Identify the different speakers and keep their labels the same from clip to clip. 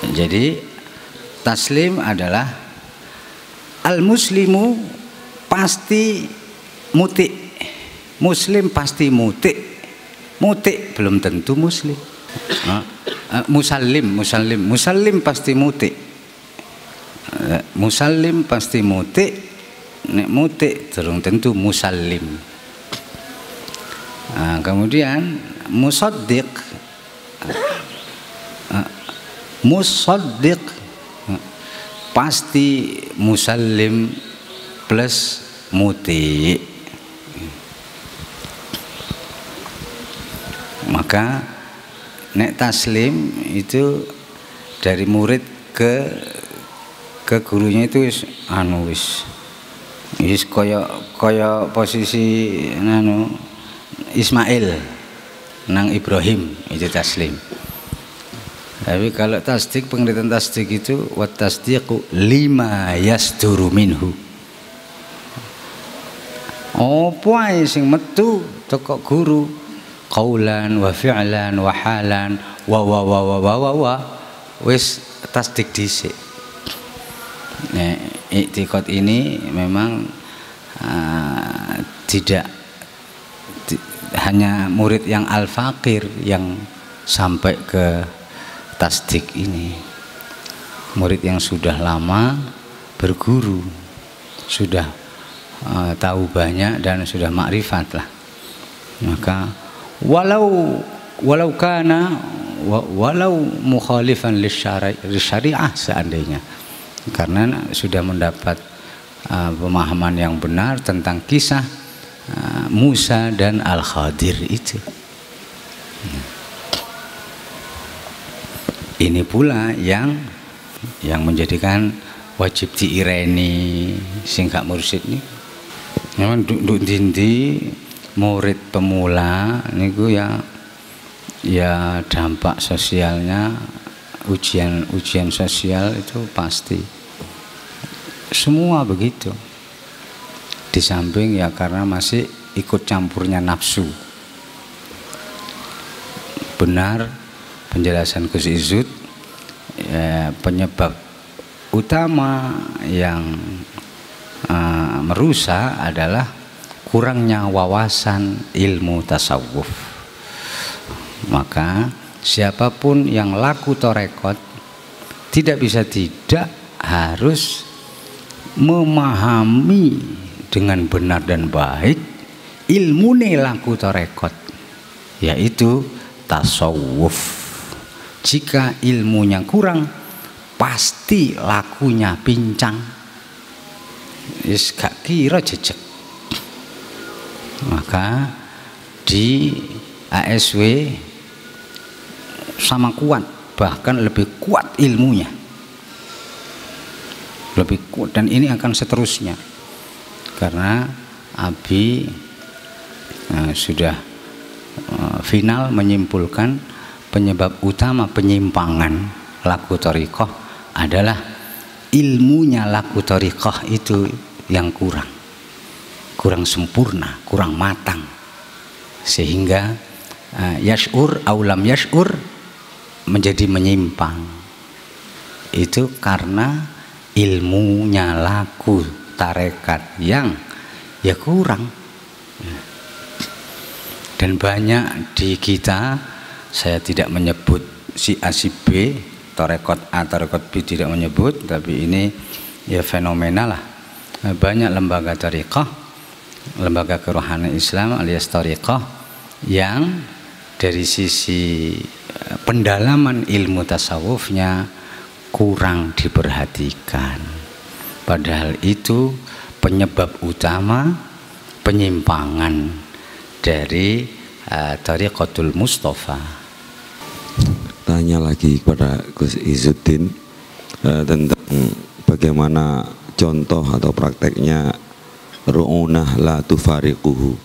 Speaker 1: Jadi taslim adalah al-muslimu pasti muti. Muslim pasti muti. Muti belum tentu muslim. Musallim pasti muti. Musallim pasti muti. Nek muti belum tentu musallim. Kemudian musaddiq pasti musallim plus muti. Maka nek taslim itu dari murid ke gurunya itu wis kaya posisi Ismail nang Ibrahim, itu taslim. Tapi kalau tasdik, pengertian tasdik itu wat tasdiqu lima yasduru minhu. Apa ae sing metu teko guru, qaulan wa fi'lan wa halan wa wis tasdik dhisik. Nah, i'tiqad ini memang tidak hanya murid yang al-faqir yang sampai ke tasdik ini. Murid yang sudah lama berguru, sudah tahu banyak dan sudah makrifat lah. Maka walau mukhalifan lisyariah seandainya, karena sudah mendapat pemahaman yang benar tentang kisah Musa dan Al-Khadir itu. Ini pula yang menjadikan wajib diireni sing gak mursyid ini. Memang nduk dindi murid pemula niku ya dampak sosialnya, ujian sosial itu pasti. Semua begitu. Di samping ya karena masih ikut campurnya nafsu. Benar penjelasan Gus Izud, penyebab utama yang merusak adalah kurangnya wawasan ilmu tasawuf. Maka siapapun yang laku torekot tidak bisa tidak harus memahami dengan benar dan baik ilmu laku torekot, yaitu tasawuf. Jika ilmunya kurang, pasti lakunya pincang. Wis gak kira jejeg. Maka di ASW sama kuat, bahkan lebih kuat ilmunya, lebih kuat, dan ini akan seterusnya karena Abi sudah final menyimpulkan penyebab utama penyimpangan laku thariqah adalah ilmunya laku thariqah itu yang kurang sempurna, kurang matang, sehingga yash'ur aulam yash'ur menjadi menyimpang. Itu karena ilmunya laku tarekat yang ya kurang. Dan banyak di kita, saya tidak menyebut si A si B, tarekat A tarekat B tidak menyebut, tapi ini ya fenomena lah. Banyak lembaga tariqah, lembaga kerohanian Islam alias tariqah yang dari sisi pendalaman ilmu tasawufnya kurang diperhatikan. Padahal itu penyebab utama penyimpangan dari Thariqatul Mustafa.
Speaker 2: Tanya lagi kepada Gus Izzuddin tentang bagaimana contoh atau prakteknya ru'unah la tufariquhu.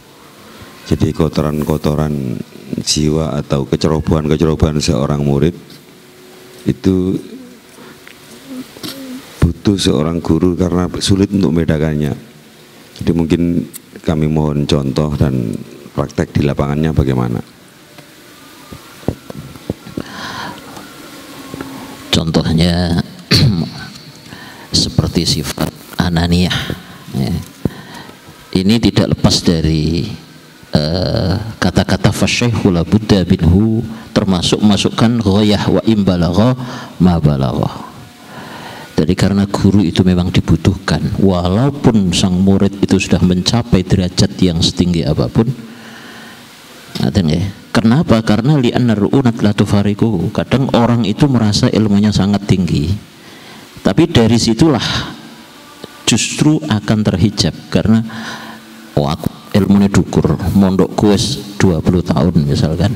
Speaker 2: Jadi kotoran-kotoran jiwa atau kecerobohan-kecerobohan seorang murid itu butuh seorang guru karena sulit untuk membedakannya. Jadi mungkin kami mohon contoh dan praktek di lapangannya bagaimana.
Speaker 3: Contohnya seperti sifat ananiyah ya. Ini tidak lepas dari kata-kata fasyaihu la budda binhu, termasuk masukkan ghayah wa imbalagha ma balagha. Jadi karena guru itu memang dibutuhkan, walaupun sang murid itu sudah mencapai derajat yang setinggi apapun. Kenapa? Karena li'anna ru'unat la tufariquhu. Kadang orang itu merasa ilmunya sangat tinggi, tapi dari situlah justru akan terhijab karena aku ilmunya dukur, mondokku wis 20 tahun misalkan.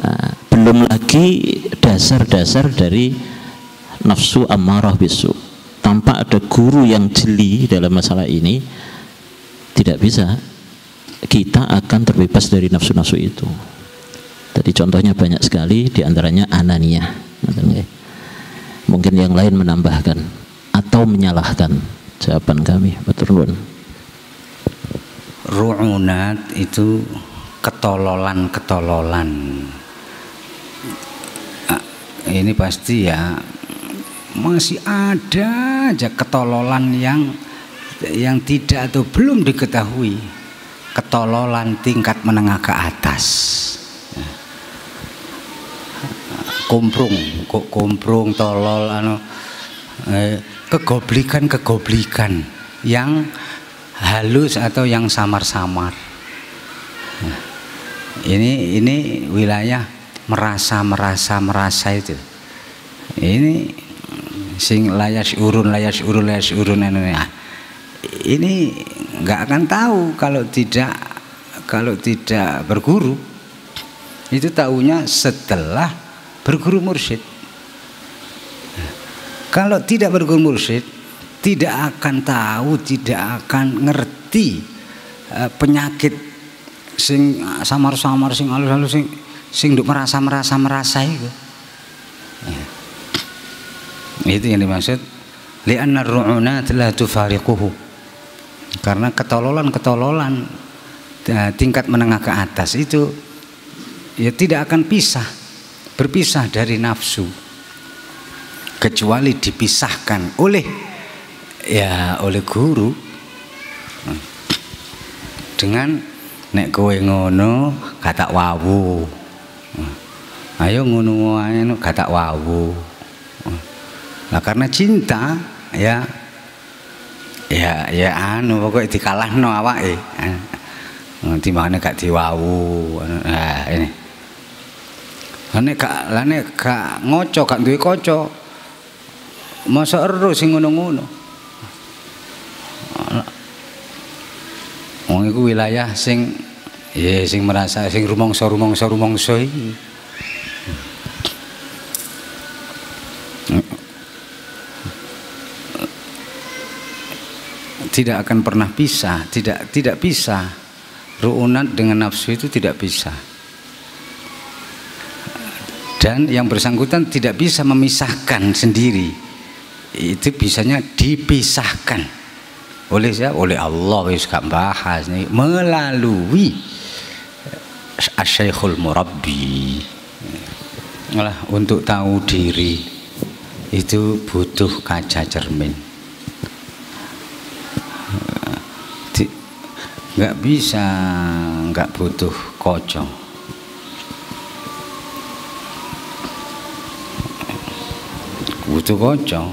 Speaker 3: Nah, belum lagi dasar-dasar dari nafsu ammarah bisu. Tanpa ada guru yang jeli dalam masalah ini, tidak bisa kita akan terbebas dari nafsu-nafsu itu. Jadi contohnya banyak sekali, diantaranya ananiyah. Mungkin yang lain menambahkan atau menyalahkan jawaban kami. Matur nuwun.
Speaker 1: Ru'unat itu ketololan. Ini pasti ya masih ada aja ketololan yang tidak atau belum diketahui. Ketololan tingkat menengah ke atas. Kumprung tolol kegoblikan yang halus atau yang samar-samar. Ini wilayah merasa itu. Ini sing layas urun ini nggak akan tahu kalau tidak berguru. Itu tahunya setelah berguru mursyid. Kalau tidak berguru mursyid, tidak akan tahu, tidak akan ngerti penyakit sing samar-samar, sing halus-halus, sing nduk merasa itu. Itu yang dimaksud li'anna ar-ru'unat la tufariquhu. Karena ketololan tingkat menengah ke atas itu ya tidak akan berpisah dari nafsu, kecuali dipisahkan oleh guru dengan nek kowe ngono kata wawu, ayo ngono wae kata wawu. Nah karena cinta ya pokoknya dikalahno awake. Timbangane gak diwawu. Nah ini. Lane gak ngoco, gak duwe kanca. Masa ero sing ngono-ngono. Wong iku wilayah sing merasa sing rumangsa iki. Tidak akan pernah bisa, tidak bisa. Ru'unat dengan nafsu itu tidak bisa. Dan yang bersangkutan tidak bisa memisahkan sendiri. Itu bisanya dipisahkan oleh siapa? Oleh Allah. Wis gak bahas nih, melalui Asy-Syaikhul Murabbi. Untuk tahu diri itu butuh kaca cermin. Nggak bisa, nggak butuh kocok. Butuh kocok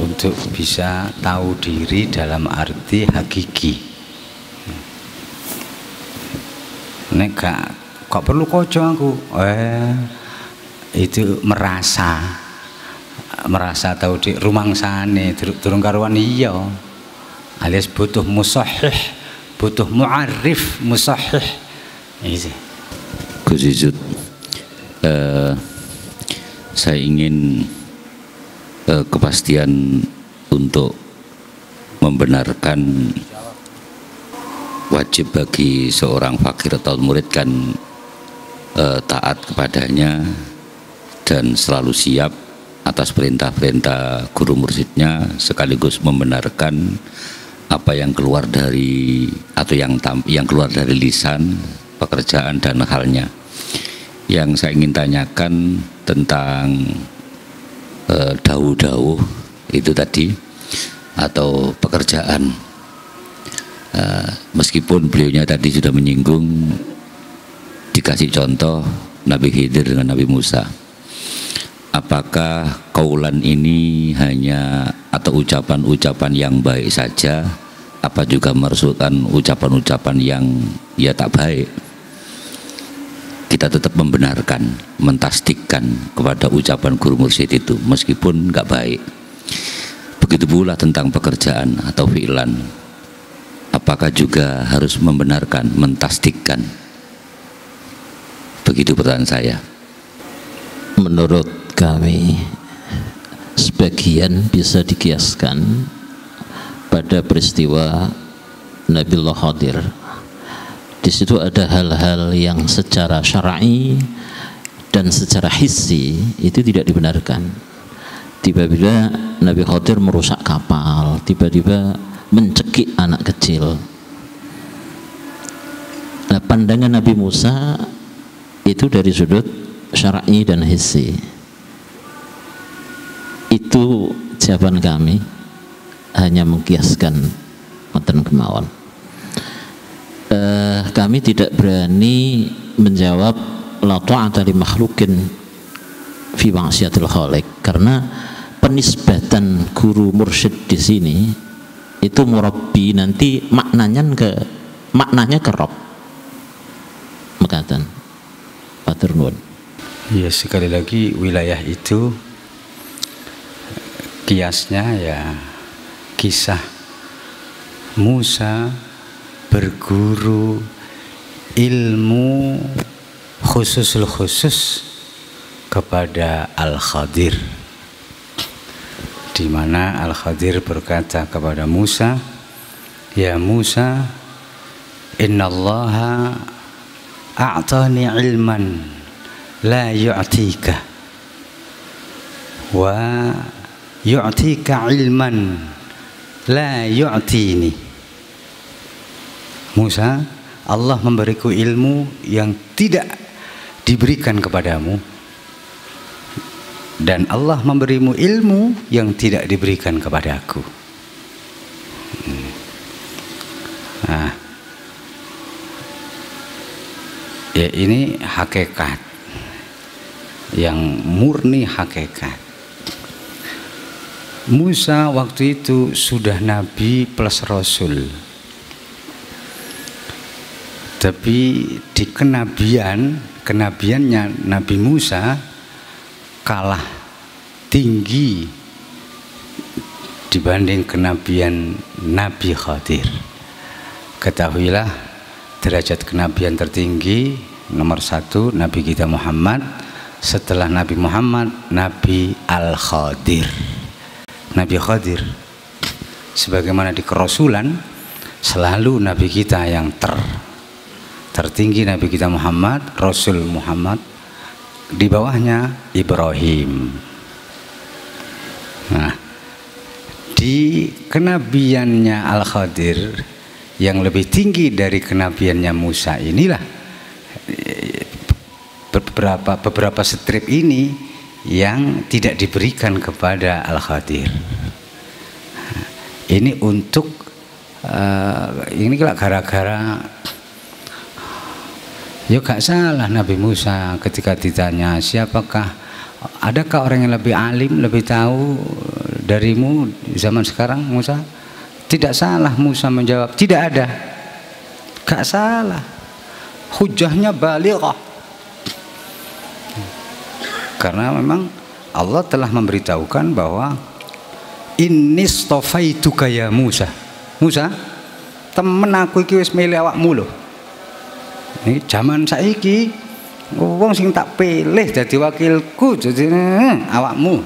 Speaker 1: untuk bisa tahu diri dalam arti hakiki. Nek kok perlu kocok aku? Itu merasa tahu di rumangsane durung karuan iya. Alias butuh musahih, butuh mu'arrif musahih. Itu.
Speaker 4: Gus Izud, saya ingin kepastian untuk membenarkan wajib bagi seorang fakir atau murid kan taat kepadanya dan selalu siap atas perintah-perintah guru mursyidnya, sekaligus membenarkan apa yang keluar dari atau yang keluar dari lisan, pekerjaan dan halnya. Yang saya ingin tanyakan tentang dawuh-dawuh itu tadi atau pekerjaan. Meskipun beliaunya tadi sudah menyinggung, dikasih contoh Nabi Khidir dengan Nabi Musa. Apakah kaulan ini hanya atau ucapan-ucapan yang baik saja, apa juga merupakan ucapan-ucapan yang ya tak baik? Kita tetap membenarkan, mentasdikkan kepada ucapan guru mursyid itu meskipun nggak baik. Begitu pula tentang pekerjaan atau fi'lan, apakah juga harus membenarkan, mentasdikkan? Begitu pertanyaan saya.
Speaker 3: Menurut kami, sebagian bisa dikiaskan pada peristiwa Nabiullah Khadir. Di situ ada hal-hal yang secara syar'i dan secara hissi itu tidak dibenarkan. Tiba-tiba Nabi Khadir merusak kapal, tiba-tiba mencekik anak kecil. Nah, pandangan Nabi Musa itu dari sudut syar'i dan hissi. Itu jawaban kami, hanya mengkiaskan matan kemauan. Kami tidak berani menjawab la ta'ata li makhlukin fi ma'siyatil khaliq, karena penisbatan guru mursyid di sini itu murabbi, nanti maknanya ke Rabb. Makatan Patur nuwun.
Speaker 1: Ya, sekali lagi wilayah itu kiasnya ya kisah Musa berguru ilmu khusus kepada Al-Khadir, di mana Al-Khadir berkata kepada Musa, ya Musa, innallaha a'tani ilman la yu'tika wa yu'tika ilman la yu'tini. Musa, Allah memberiku ilmu yang tidak diberikan kepadamu, dan Allah memberimu ilmu yang tidak diberikan kepadaku. Nah, ya ini hakikat yang murni hakikat. Musa waktu itu sudah nabi plus rasul, tapi di kenabiannya Nabi Musa kalah tinggi dibanding kenabian Nabi Khadir. Ketahuilah, derajat kenabian tertinggi nomor 1 Nabi kita Muhammad, setelah Nabi Muhammad Nabi Al-Khadir. Nabi Khadir sebagaimana di kerasulan selalu Nabi kita yang tertinggi, Nabi kita Muhammad, Rasul Muhammad, di bawahnya Ibrahim. Nah, di kenabiannya Al-Khadir yang lebih tinggi dari kenabiannya Musa inilah beberapa strip ini yang tidak diberikan kepada Al-Khadir. Ini untuk ini gara-gara ya gak salah Nabi Musa ketika ditanya, adakah orang yang lebih alim, lebih tahu darimu zaman sekarang Musa? Tidak salah Musa menjawab, tidak ada. Gak salah, hujahnya balighah, karena memang Allah telah memberitahukan bahwa innistofaituka ya Musa. Musa, temen aku iki wis milih awakmu lho. Ini zaman saiki wong sing tak pilih jadi wakilku, jadi awakmu.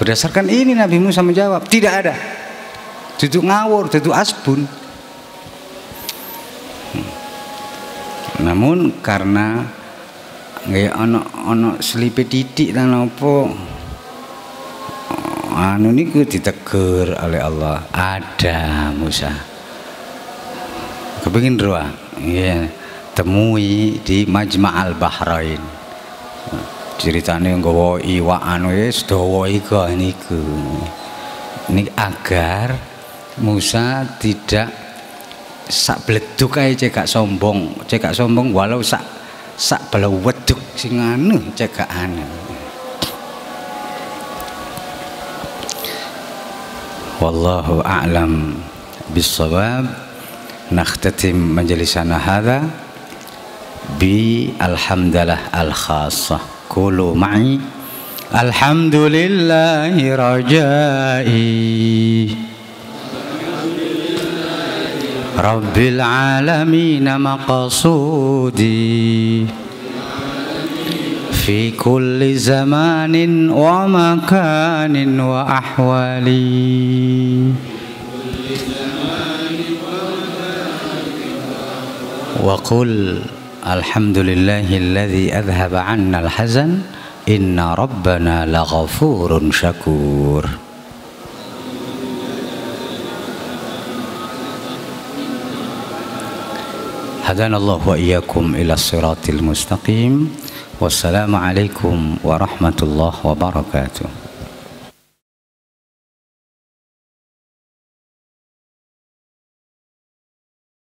Speaker 1: Berdasarkan ini Nabi Musa menjawab, tidak ada. Duduk ngawur, duduk asbun. Namun karena nggih ana selipe titik lan apa anu niku ditegur oleh Allah, ada Musa. Kepengin roa, iya, temui di Majma'al Bahrain. ceritane nggawa iwakan wis dawa iku niku. Ini agar Musa tidak sak bleduk ae cekak sombong walau sak bala weduk sing anu cekakane. Wallahu a'lam bis-shawab. Nakhtatim majlisana hadza bi alhamdulillah al-khassah. Qulu ma'i alhamdulillahi rajai Rabbil alamin maqsudi fi kulli zamanin wa makanin wa ahwali wa qul alhamdulillahilladzi adhhaba 'anna al-hazan inna rabbana laghafurun syakur. Hadanallahu wa iyyakum ila siratil mustaqim. Wassalamu alaikum warahmatullahi wabarakatuh.